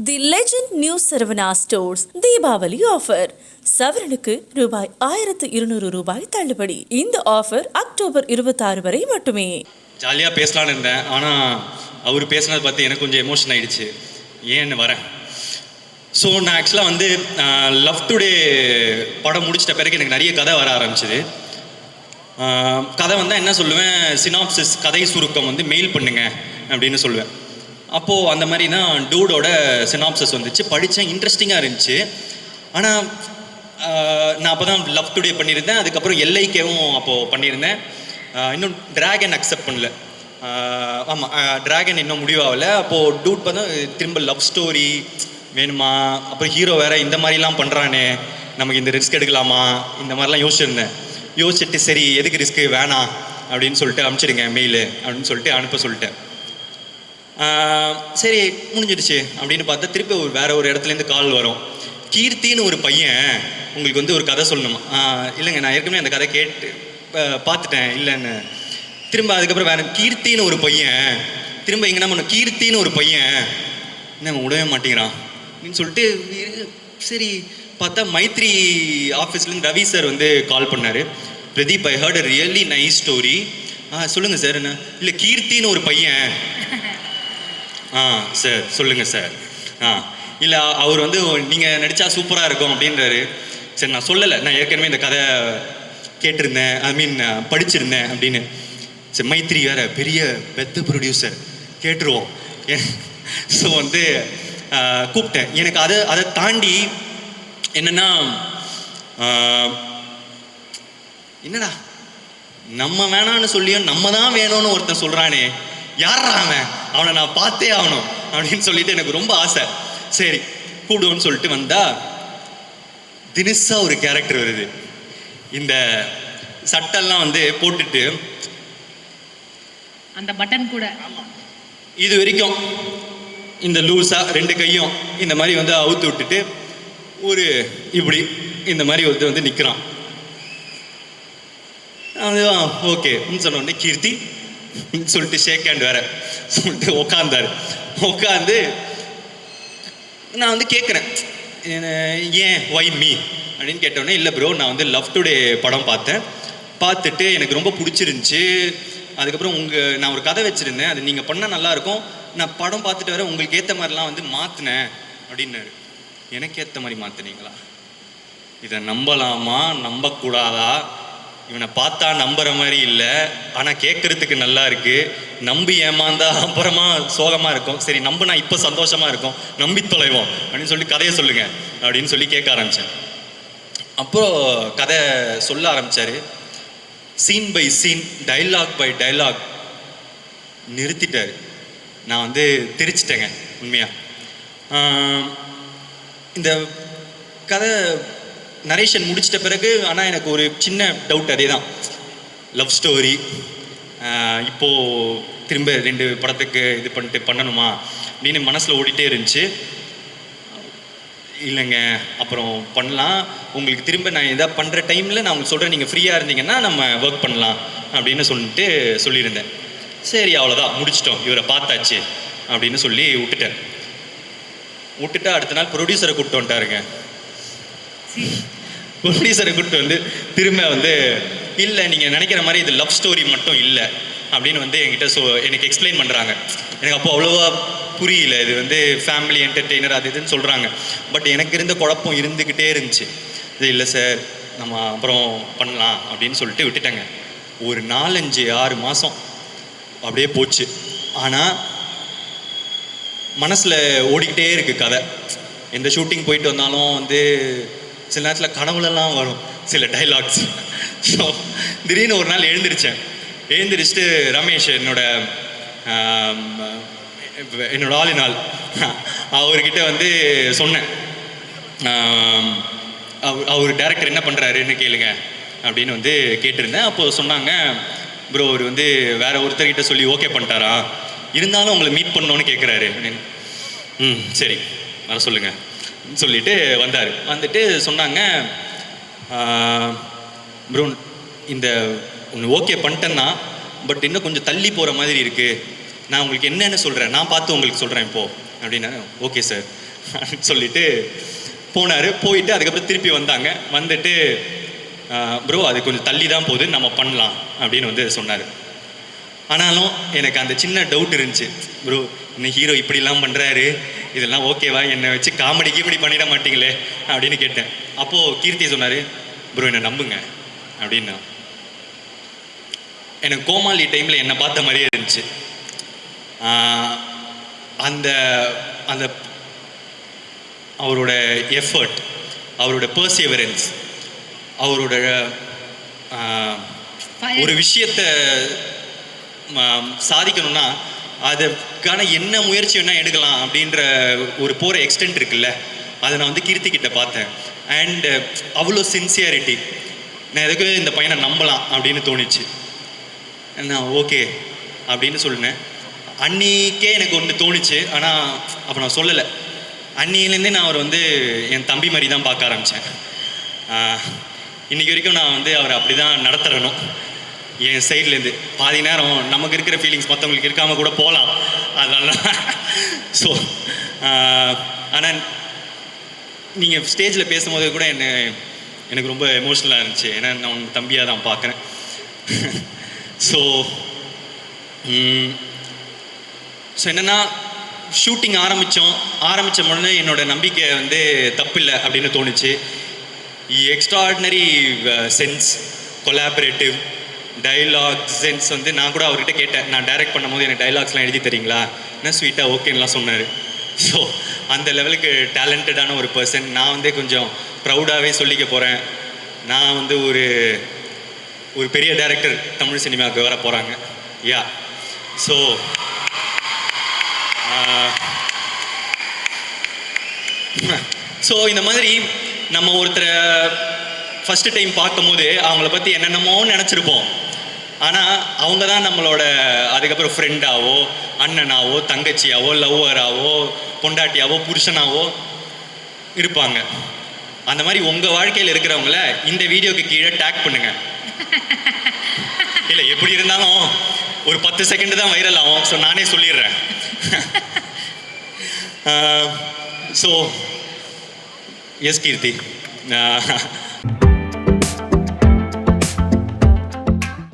தி legend new Saravana stores Deepavali offer. சவரனுக்கு ரூபாய் 1200 தள்ளுபடி. இந்த ஆஃபர் அக்டோபர் 26 வரை மட்டுமே. ஜாலியாக பேசலான்னு இருந்தேன், ஆனால் அவர் பேசினதை பார்த்து எனக்கு கொஞ்சம் எமோஷன் ஆகிடுச்சு. ஏன்னு வரேன். ஸோ நான் ஆக்சுவலாக வந்து லவ் டுடே படம் முடிச்சிட்ட பிறகு எனக்கு நிறைய கதை வர ஆரம்பிச்சிது. கதை வந்தால் என்ன சொல்லுவேன், சினாப்சிஸ் கதை சுருக்கம் வந்து மெயில் பண்ணுங்க அப்படின்னு சொல்லுவேன். அப்போது அந்த மாதிரி தான் டூடோட சினாப்சிஸ் வந்துச்சு. படித்தேன், இன்ட்ரெஸ்டிங்காக இருந்துச்சு. ஆனால் நான் அப்போ தான் லவ் டுடே பண்ணியிருந்தேன். அதுக்கப்புறம் எல்ஐகேவும் அப்போது பண்ணியிருந்தேன். இன்னும் டிராகன் அக்செப்ட் பண்ணல. ஆமாம், டிராகன் இன்னும் முடிவாகலை. அப்போது டூட் பார்த்தா திரும்ப லவ் ஸ்டோரி வேணுமா, அப்புறம் ஹீரோ வேறு இந்த மாதிரிலாம் பண்ணுறானே, நமக்கு இந்த ரிஸ்க் எடுக்கலாமா, இந்த மாதிரிலாம் யோசிச்சுட்டு சரி எதுக்கு ரிஸ்க்கு வேணாம் அப்படின்னு சொல்லிட்டு அனுப்பிச்சிடுங்க மெயிலு அப்படின்னு சொல்லிட்டு அனுப்ப சொல்லிட்டேன். சரி முடிஞ்சிடுச்சு அப்படின்னு பார்த்தா திருப்பி வேற ஒரு இடத்துலேருந்து கால் வரும். கீர்த்தின்னு ஒரு பையன் உங்களுக்கு வந்து ஒரு கதை சொல்லணுமா. இல்லைங்க, நான் ஏற்கனவே அந்த கதை கேட்டு பார்த்துட்டேன் இல்லைன்னு. திரும்ப அதுக்கப்புறம் வேற கீர்த்தின்னு ஒரு பையன் திரும்ப எங்கன்னா பண்ண கீர்த்தின்னு ஒரு பையன் என்ன விடவே மாட்டேங்கிறான் அப்படின்னு சொல்லிட்டு சரி பார்த்தா மைத்ரி ஆஃபீஸ்லேருந்து ரவி சார் வந்து கால் பண்ணார். Pradeep, I heard a really nice story. சொல்லுங்கள் சார். என்ன இல்லை கீர்த்தின்னு ஒரு பையன். சார் சொல்லுங்கள் சார். இல்லை அவர் வந்து நீங்கள் நடித்தா சூப்பராக இருக்கும் அப்படின்றாரு. சரி நான் சொல்லலை, நான் ஏற்கனவே இந்த கதை கேட்டிருந்தேன், ஐ மீன் படிச்சிருந்தேன் அப்படின்னு. சரி மைத்ரி வேறு பெரிய பெத்த ப்ரொடியூசர், கேட்டுருவோம். ஸோ வந்து கூப்பிட்டேன். எனக்கு அதை தாண்டி என்னென்னா, என்னடா நம்ம வேணான்னு சொல்லியும் நம்ம தான் வேணும்னு ஒருத்தன் சொல்கிறானே, யாரா அவனை நான் பார்த்தே ஆகணும் அப்படின்னு சொல்லிட்டு எனக்கு ரொம்ப ஆசை. சரி கூப்பிடுவோன்னு சொல்லிட்டு வந்தா தினிஷா ஒரு கேரக்டர் வருது. இந்த சட்டெல்லாம் வந்து போட்டுட்டு அந்த பட்டன் கூட இது வரைக்கும் இந்த லூஸா ரெண்டு கையும் இந்த மாதிரி வந்து அவுத்து விட்டுட்டு ஒரு இப்படி இந்த மாதிரி ஒருத்தர் வந்து நிற்கிறான். அதுதான் ஓகே சொன்ன உடனே கீர்த்தி சொல்லிட்டு ஷேக் ஹேண்ட் வேற சொல்லிட்டு உட்காந்து நான் வந்து கேட்குறேன், ஏன் ஒய் மீ அப்படின்னு கேட்டோடனே, இல்லை ப்ரோ நான் வந்து லவ் டுடே படம் பார்த்துட்டு எனக்கு ரொம்ப பிடிச்சிருந்துச்சி. அதுக்கப்புறம் நான் ஒரு கதை வச்சுருந்தேன், அது நீங்கள் பண்ணால் நல்லாயிருக்கும், நான் படம் பார்த்துட்டு வர உங்களுக்கு ஏற்ற மாதிரிலாம் வந்து மாற்றினேன் அப்படின்னாரு. எனக்கு ஏற்ற மாதிரி மாற்றினீங்களா? இதை நம்பலாமா நம்பக்கூடாதா? இவனை பார்த்தா நம்புற மாதிரி இல்லை, ஆனால் கேட்கறதுக்கு நல்லா இருக்கு. நம்பி ஏமாந்தா அப்புறமா சோகமாக இருக்கும். சரி நம்பினா இப்போ சந்தோஷமாக இருக்கும், நம்பி தொலைவோம் அப்படின்னு சொல்லி கதையை சொல்லுங்க அப்படின்னு சொல்லி கேட்க ஆரம்பித்தேன். அப்புறம் கதை சொல்ல ஆரம்பித்தார். Scene by scene, dialogue by dialogue நிறுத்திட்டார். நான் வந்து தெரிச்சிட்டேங்க உண்மையாக. இந்த கதை நரேஷன் முடிச்சிட்ட பிறகு ஆனால் எனக்கு ஒரு சின்ன டவுட், அதே தான் லவ் ஸ்டோரி இப்போது திரும்ப 2 படத்துக்கு இது பண்ணணுமா அப்படின்னு மனசில் ஓடிட்டே இருந்துச்சு. இல்லைங்க அப்புறம் பண்ணலாம், உங்களுக்கு திரும்ப நான் எதாவது பண்ணுற டைமில் நான் உங்களுக்கு சொல்கிறேன், நீங்கள் ஃப்ரீயாக இருந்தீங்கன்னா நம்ம ஒர்க் பண்ணலாம் அப்படின்னு சொல்லியிருந்தேன். சரி அவ்வளோதான் முடிச்சிட்டோம், இவரை பார்த்தாச்சு அப்படின்னு சொல்லி விட்டுட்டு அடுத்த நாள் ப்ரொடியூசரை கூப்பிட்டு வந்துட்டாருங்க. ப்ரொடியூசரை கூப்பிட்டு வந்து திரும்ப வந்து இல்லை நீங்கள் நினைக்கிற மாதிரி இது லவ் ஸ்டோரி மட்டும் இல்லை அப்படின்னு வந்து என்கிட்ட எனக்கு எக்ஸ்பிளைன் பண்ணுறாங்க. எனக்கு அப்போது அவ்வளோவா புரியல, இது வந்து ஃபேமிலி என்டர்டெய்னர் அது இதுன்னு சொல்கிறாங்க. பட் எனக்கு இருந்த குழப்பம் இருந்துக்கிட்டே இருந்துச்சு. இது இல்லை சார் நம்ம அப்புறம் பண்ணலாம் அப்படின்னு சொல்லிட்டு விட்டுட்டேங்க. ஒரு 4-5-6 மாதம் அப்படியே போச்சு. ஆனால் மனசில் ஓடிக்கிட்டே இருக்குது கதை. எந்த ஷூட்டிங் போயிட்டு வந்தாலும் வந்து சில நேரத்தில் கனவுலலாம் வரும் சில டைலாக்ஸ். ஸோ திடீர்னு ஒரு நாள் எழுந்திரிச்சிட்டு ரமேஷ் என்னோட ஆளினால் அவர்கிட்ட வந்து சொன்னேன், அவர் டைரக்டர் என்ன பண்ணுறாருன்னு கேளுங்க அப்படின்னு வந்து கேட்டிருந்தேன். அப்போது சொன்னாங்க, ப்ரோ அவர் வந்து வேற ஒருத்தர்கிட்ட சொல்லி ஓகே பண்ணிட்டாரா, இருந்தாலும் உங்களை மீட் பண்ணணுன்னு கேட்குறாரு அப்படின்னு. சரி வர சொல்லுங்கள் சொல்லிட்டு வந்துட்டு சொன்னாங்க, ப்ரோ இந்த ஒன்று ஓகே பண்ணிட்டேன்னா பட் இன்னும் கொஞ்சம் தள்ளி போகிற மாதிரி இருக்குது, நான் உங்களுக்கு என்னென்னு சொல்கிறேன், நான் பார்த்து உங்களுக்கு சொல்கிறேன் இப்போது அப்படின்னா. ஓகே சார் சொல்லிட்டு போனார். போயிட்டு அதுக்கப்புறம் திருப்பி வந்தாங்க. வந்துட்டு ப்ரோ அது கொஞ்சம் தள்ளி தான் போகுது, நம்ம பண்ணலாம் அப்படின்னு வந்து சொன்னார். ஆனாலும் எனக்கு அந்த சின்ன டவுட் இருந்துச்சு, ப்ரோ இந்த ஹீரோ இப்படிலாம் பண்ணுறாரு, இதெல்லாம் ஓகேவா, என்னை வச்சு காமெடிக்கு இப்படி பண்ணிட மாட்டீங்களே அப்படின்னு கேட்டேன். அப்போது கீர்த்தி சொன்னார், ப்ரோ என்னை நம்புங்க அப்படின்னா. எனக்கு கோமாளி டைமில் என்னை பார்த்த மாதிரியே இருந்துச்சு. அந்த அந்த அவரோட எஃபர்ட், அவரோட பர்சிவரன்ஸ், அவரோட ஒரு விஷயத்தை சாதிக்கணும்னா அதுக்கான என்ன முயற்சி வேணால் எடுக்கலாம் அப்படின்ற ஒரு போகிற எக்ஸ்டென்ட் இருக்குல்ல, அதை நான் வந்து கீர்த்திக்கிட்ட பார்த்தேன். அண்டு அவ்வளோ சின்சியாரிட்டி, நான் எதுக்கு இந்த பையனை நம்பலாம் அப்படின்னு தோணிச்சு. நான் ஓகே அப்படின்னு சொன்னேன். அன்னிக்கே எனக்கு ஒன்று தோணுச்சு, ஆனால் அப்போ நான் சொல்லலை. அன்னிலேருந்தே நான் அவர் வந்து என் தம்பி மாதிரி தான் பார்க்க ஆரம்பித்தேன். இன்றைக்கி வரைக்கும் நான் வந்து அவரை அப்படி தான் நடத்துகிறனும். என் சைட்லேருந்து பாதி நேரம் நமக்கு இருக்கிற ஃபீலிங்ஸ் மற்றவங்களுக்கு இருக்காமல் கூட போகலாம், அதனால. ஸோ ஆனால் நீங்கள் ஸ்டேஜில் பேசும்போது கூட எனக்கு ரொம்ப எமோஷ்னலாக இருந்துச்சு. ஏன்னா நான் உங்கள் தம்பியாக தான் பார்க்குறேன். ஸோ என்னென்னா ஷூட்டிங் ஆரம்பித்த உடனே என்னோடய நம்பிக்கை வந்து தப்பில்லை அப்படின்னு தோணுச்சு. Extraordinary sense, collaborative dialogue sense வந்து நான் கூட அவர்கிட்ட கேட்டேன். நான் டைரக்ட் பண்ணும்போது எனக்கு டைலாக்ஸ்லாம் எழுதி தரீங்களா, என்ன ஸ்வீட்டாக ஓகேன்னெலாம் சொன்னார். ஸோ அந்த லெவலுக்கு டேலண்டடான ஒரு பர்சன். நான் வந்து கொஞ்சம் ப்ரௌடாகவே சொல்லிக்க போகிறேன், நான் வந்து ஒரு பெரிய டைரக்டர் தமிழ் சினிமாவுக்கு வர போகிறாங்க. யா ஸோ இந்த மாதிரி நம்ம ஒருத்தரை ஃபஸ்ட்டு டைம் பார்க்கும்போது அவங்கள பற்றி என்னென்னமோ நினச்சிருப்போம். ஆனால் அவங்க தான் நம்மளோட அதுக்கப்புறம் ஃப்ரெண்டாவோ, அண்ணனாவோ, தங்கச்சியாவோ, லவ்வராவோ, பொண்டாட்டியாவோ, புருஷனாவோ இருப்பாங்க. அந்த மாதிரி உங்கள் வாழ்க்கையில் இருக்கிறவங்கள இந்த வீடியோக்கு கீழே டேக் பண்ணுங்க. இல்லை எப்படி இருந்தாலும் ஒரு 10 செகண்ட் தான் வைரல் ஆகும். ஸோ நானே சொல்லிடுறேன். ஸோ எஸ் கீர்த்தி.